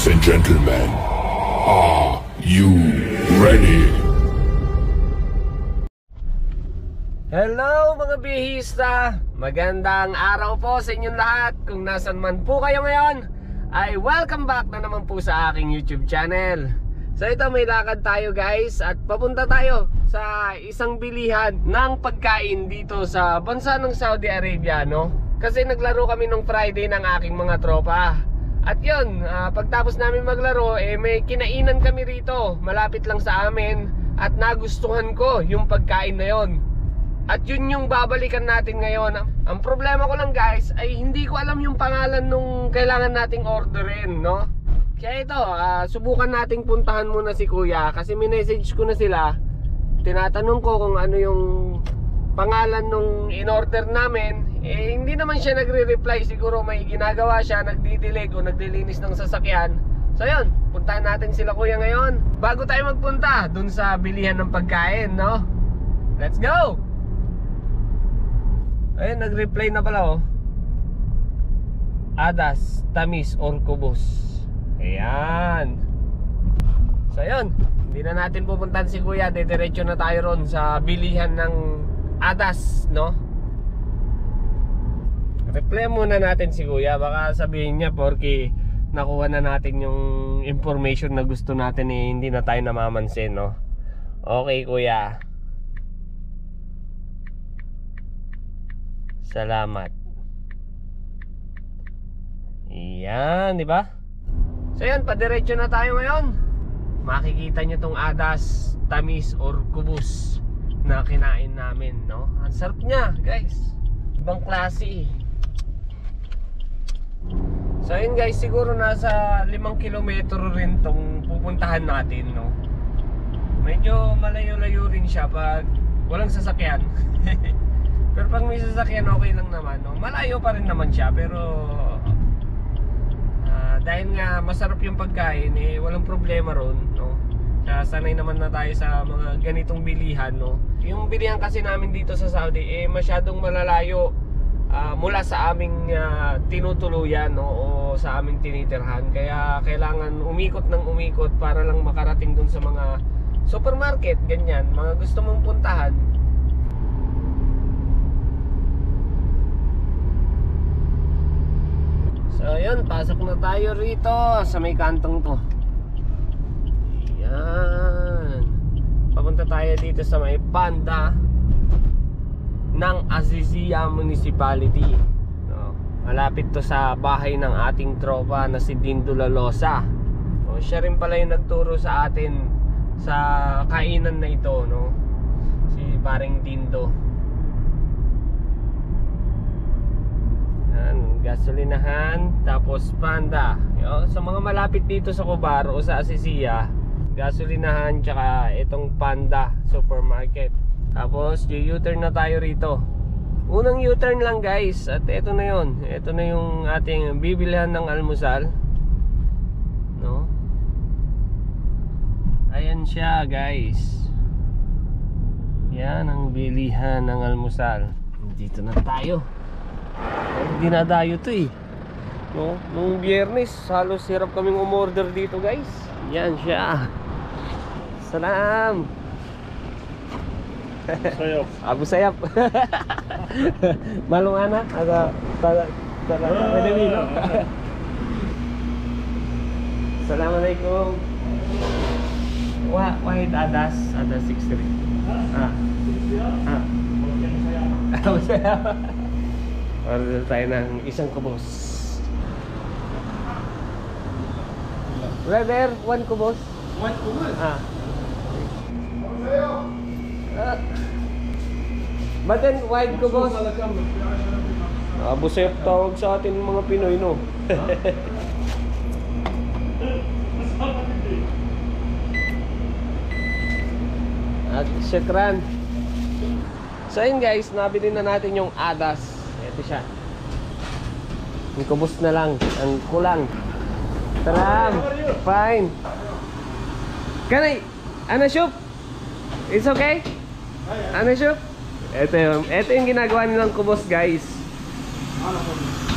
Ladies and gentlemen, are you ready? Hello mga bihista! Magandang araw po sa inyong lahat. Kung nasan man po kayo ngayon, ay welcome back na naman po sa aking YouTube channel. So ito, may lakad tayo guys at papunta tayo sa isang bilihan ng pagkain dito sa bansa ng Saudi Arabia, no? Kasi naglaro kami nung Friday ng aking mga tropa. At yun, pagtapos namin maglaro, may kinainan kami rito, malapit lang sa amin. At nagustuhan ko yung pagkain na yun. At yun yung babalikan natin ngayon. Ang problema ko lang guys, ay hindi ko alam yung pangalan nung kailangan nating orderin, no? Kaya ito, subukan nating puntahan muna si Kuya. Kasi minessage ko na sila. Tinatanong ko kung ano yung pangalan nung in-order namin. Hindi naman siya nagre-reply. Siguro may ginagawa siya, nagdidilig o naglilinis ng sasakyan. So yun, puntahan natin sila Kuya ngayon. Bago tayo magpunta dun sa bilihan ng pagkain, no? Let's go! Ayun, nag-reply na pala, oh. Adas, tamis, or kubos. Ayan. So yun, hindi na natin pupuntahan si Kuya. Diretso na tayo ron sa bilihan ng Adas, no? Reply muna natin si Kuya. Baka sabihin niya porque nakuha na natin yung information na gusto natin, hindi na tayo namamansin, no? Okay Kuya, salamat. Yan, di ba? So yan, padiretso na tayo ngayon. Makikita nyo tong Adas, tamis, or kubus na kinain namin, no? Ang sarap niya, guys. Ibang klase. So yun guys, siguro nasa 5 kilometro rin tong pupuntahan natin, no? Medyo malayo-layo rin siya pag walang sasakyan. Pero pag may sasakyan, okay lang naman, no? Malayo pa rin naman siya, pero dahil nga masarap yung pagkain, walang problema ron, no? Kaya sanay naman na tayo sa mga ganitong bilihan, no? Yung bilihan kasi namin dito sa Saudi, masyadong malalayo mula sa aming tinutuluyan, no? O sa aming tinitirhan. Kaya kailangan umikot ng umikot para lang makarating dun sa mga supermarket, ganyan, mga gusto mong puntahan. So yun, pasok na tayo rito sa may kantong to. Yan. Papunta tayo dito sa may Panda ng Azizia Municipality, no? Malapit to sa bahay ng ating tropa na si Dindo Lalosa. So, siya rin pala yung nagturo sa atin sa kainan na ito, no? Si paring Dindo. Gasolinahan, tapos Panda. Sa mga malapit dito sa Cobar o sa Azizia, gasolinahan, tsaka itong Panda supermarket. Tapos U-turn na tayo rito. Unang U-turn lang guys. At ito na yun. Ito na yung ating bibilihan ng almusal, no? Ayan siya guys. Yan ang bilihan ng almusal. Dito na tayo. Dinadayo to, no? Nung Biyernes halos hirap kaming umorder dito guys. Yan siya. Salam. Sayap. Abu Sayap. Malung ana ada Medewilo. Assalamualaikum. Wahid Adas 63. Abu Sayap. Order tayo ng isang kubos. Brother, 1 kubos. 1 kubos? Batin, wide kubos. Abu Sayap tawag sa atin mga Pinoy, no? At syukran. So yun guys, nabili na natin yung Adas. Ito siya. Yung kubos na lang ang kulang. Salam. Fine. Kanay, ano soup? It's okay? Ano soup? Ito yung ginagawa nilang kubos guys.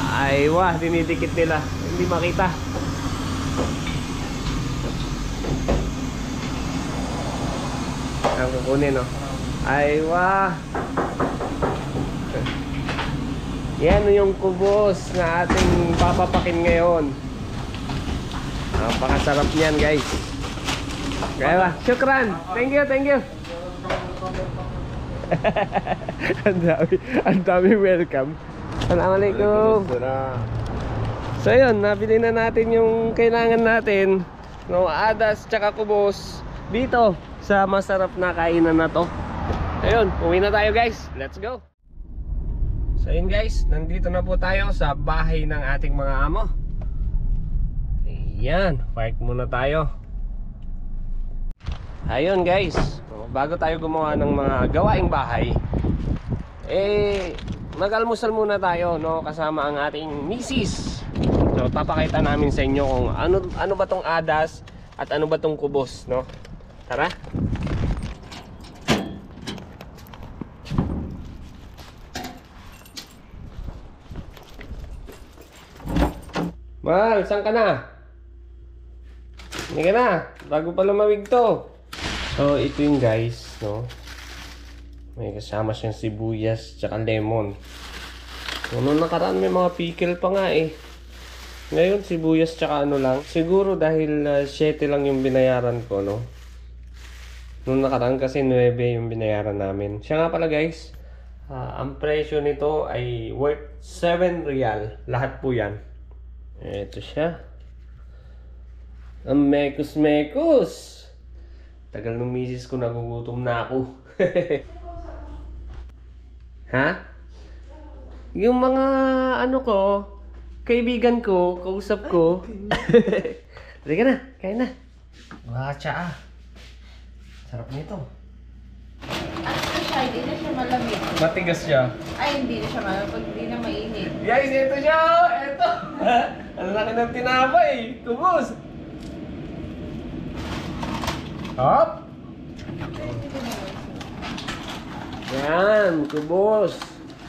Ay wah, dinidikit nila. Hindi makita. Ang kukunin, no? Ay, wah! Yan yung kubos na ating papapakin ngayon. Napakasarap niyan, guys. Kaya ba? Syukran! Thank you, thank you! Ang dami welcome. Assalamualaikum. So yun, nabili na natin yung kailangan natin, no, adas tsaka kubos dito sa masarap na kainan na to. Ayun, uwi na tayo guys. Let's go. So yun guys, nandito na po tayo sa bahay ng ating mga amo. Ayan, park muna tayo. Ayun guys, bago tayo gumawa ng mga gawaing bahay, mag-almusal muna tayo, no, kasama ang ating misis. So papakita namin sa inyo kung ano ba tong adas at ano ba tong kubos, no? Tara. Mahal, saan ka na? Hindi ka na, bago pa lumawig to. So ito yung guys, no? May kasama siyang sibuyas tsaka lemon. So, noong nakaraan may mga pickle pa nga eh. Ngayon sibuyas tsaka ano lang. Siguro dahil 7 lang yung binayaran ko, no? Noong nakaraan kasi 9 yung binayaran namin. Siya nga pala guys, ang presyo nito ay worth 7 real. Lahat po yan. Ito siya. Ang mekos-mekos. Tagal ng misis ko, nagugutom na ako. Ha? Yung mga ano ko, kaibigan ko, kausap ko. Halika na, kain na. Wacha. Sarap nito. Ano siya? Hindi na siya malamig. Matigas siya. Ay, hindi na siya malamig. Pag hindi na mainit. Guys, ito siya. Ito. Ang laki ng tinapay. Kubos. Hop. Yan, kubos.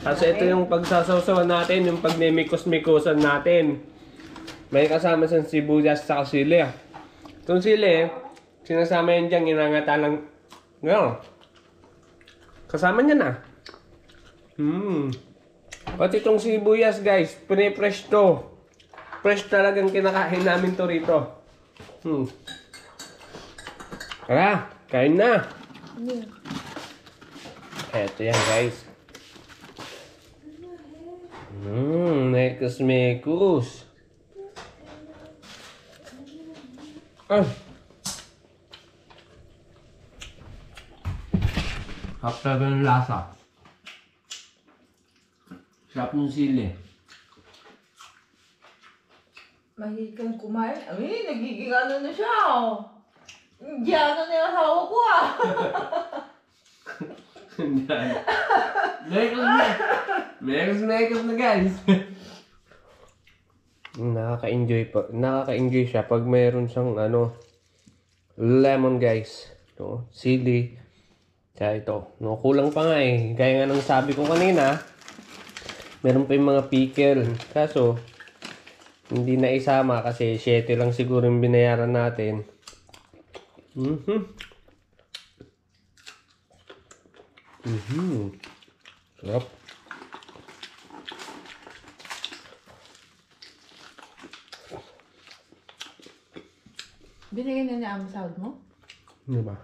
Kasi ito yung pagsasawsawan natin, yung pagmimikos-mikosan natin. May kasama siyang sibuyas sa sili. Itong sili, sinasama yan dyan, ginangata lang. Ngayon. Kasama niya na. Pati itong sibuyas guys, pinipresh to. Fresh talagang kinakain namin to rito. Tara, kain na. Eto yan guys. Mekos-mekos. Sarap talaga ng lasa. Sarap ng sili. Mahilig kang kumain. Ay, nagiging ano na siya. Indiano na yung asawa ko ah. Mekos na guys. Nakaka-enjoy siya pag mayroon siyang ano, lemon guys, no, sili. Kaya ito, no, kulang pa nga eh. Gaya nga ng sabi ko kanina, meron pa yung mga pickle. Kaso hindi na isama kasi 7 lang siguro yung binayaran natin. Sarap. Binigyan na niya ang sahod mo? Hindi ba?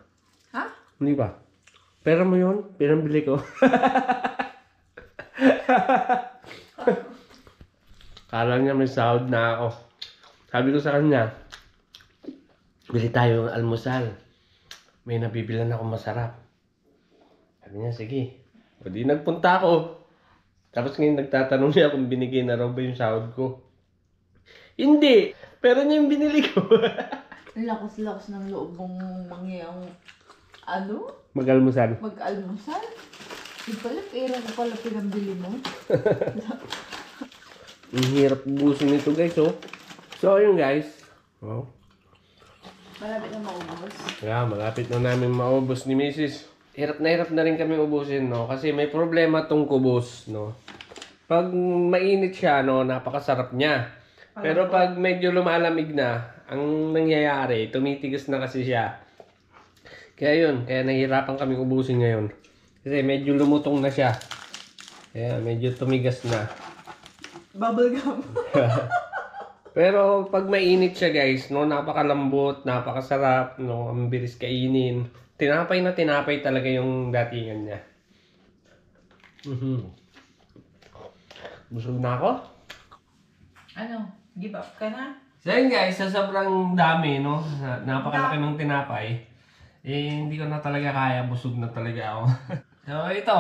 Ha? Hindi ba? Pera mo yun? Pinambili ko. Kala niya may sahod na ako. Sabi ko sa kanya, bili tayo ng almusal. May nabibilan ako masarap. Sabi niya, sige. O di nagpunta ako. Tapos ngayon nagtatanong niya kung binigay na raw ba yung sahod ko. Hindi! Pero niya yung binili ko. Lakas-lakas ng loob mong mangyayang ano? Mag-almusal. Mag-almusal? Di pala, pera ko pala pinambili mo. Ang hirap ubusin nito guys, oh. So, yun guys. Oh. Malapit na maubos. Yeah, malapit na namin maubos ni Mrs. Hirap na rin kami ubusin, no? Kasi may problema tong kubos, no? Pag mainit siya, no, napakasarap niya. Pero pag medyo lumalamig na, ang nangyayari, tumitigas na kasi siya. Kaya yun, kaya nahihirapan kami ubusin ngayon. Kasi medyo lumutong na siya. Kaya medyo tumigas na. Bubble gum. Pero pag mainit siya guys, no, napakalambot, napakasarap, no, ang bilis kainin. Tinapay na tinapay talaga yung datingan niya. Busog na ako. Ano? Give up ka na? So yun guys, sa sobrang dami, no, napakalaki ng tinapay, eh hindi ko na talaga kaya, busog na talaga ako. So ito.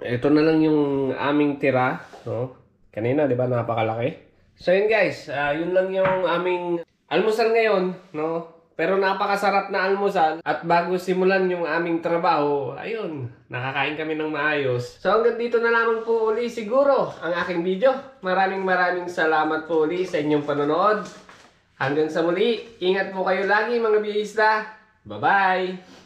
Ito na lang yung aming tira, no. Kanina, di ba, napakalaki. So yun guys, yun lang yung aming almusal ngayon, no? Pero napakasarap na almusal at bago simulan yung aming trabaho, ayun, nakakain kami ng maayos. So hanggang dito na lamang po uli siguro ang aking video. Maraming salamat po uli sa inyong panonood. Hanggang sa muli, ingat po kayo lagi mga biyahista. Bye-bye!